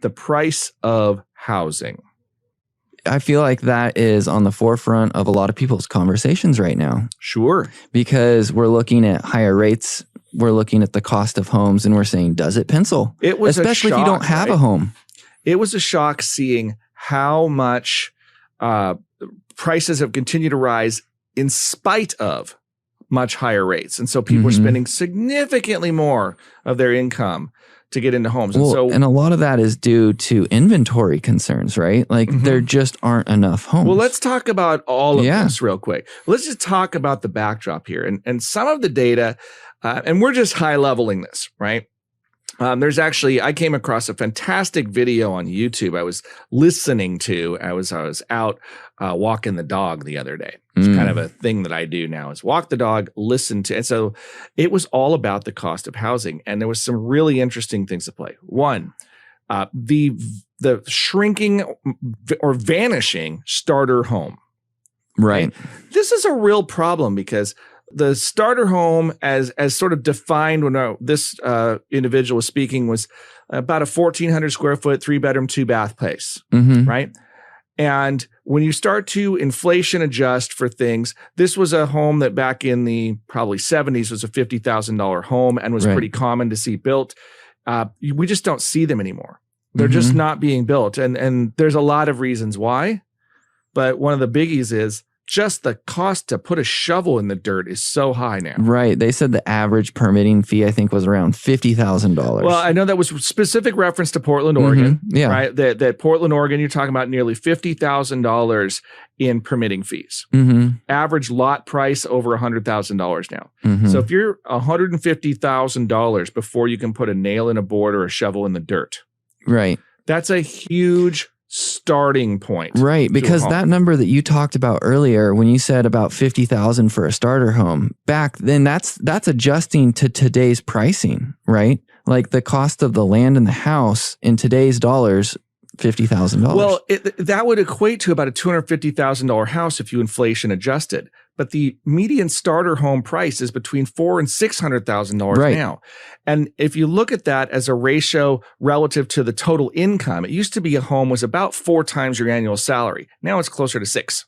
the price of housing. I feel like that is on the forefront of a lot of people's conversations right now. Sure. Because we're looking at higher rates. We're looking at the cost of homes and we're saying, does it pencil? It was especially a shock, if you don't have right? a home. It was a shock seeing how much prices have continued to rise in spite of much higher rates. And so people are spending significantly more of their income to get into homes. And a lot of that is due to inventory concerns, right? Like there just aren't enough homes. Well, let's talk about all of this real quick. Let's just talk about the backdrop here and some of the data, and we're just high leveling this, right? There's actually, I came across a fantastic video on YouTube. I was listening to, I was out walking the dog the other day. It's kind of a thing that I do now is walk the dog, listen to. And so it was all about the cost of housing. And there was some really interesting things to play. One, the shrinking or vanishing starter home. Right. This is a real problem because the starter home as sort of defined when this individual was speaking was about a 1,400 square foot, 3-bedroom, 2-bath place, right? And when you start to inflation adjust for things, this was a home that back in the probably 70s was a $50,000 home and was pretty common to see built. We just don't see them anymore. They're just not being built. And there's a lot of reasons why. But one of the biggies is just the cost to put a shovel in the dirt is so high now. Right. They said the average permitting fee, I think, was around $50,000. Well, I know that was specific reference to Portland, Oregon. Yeah. Right. That Portland, Oregon, you're talking about nearly $50,000 in permitting fees. Average lot price over $100,000 now. So if you're $150,000 before you can put a nail in a board or a shovel in the dirt. Right. That's a huge starting point. Right, because that number that you talked about earlier when you said about 50,000 for a starter home, back then that's adjusting to today's pricing, right? Like the cost of the land and the house in today's dollars, $50,000. Well, that would equate to about a $250,000 house if you inflation adjusted. But the median starter home price is between $400,000 and $600,000 now. And if you look at that as a ratio relative to the total income, it used to be a home was about 4 times your annual salary. Now it's closer to 6.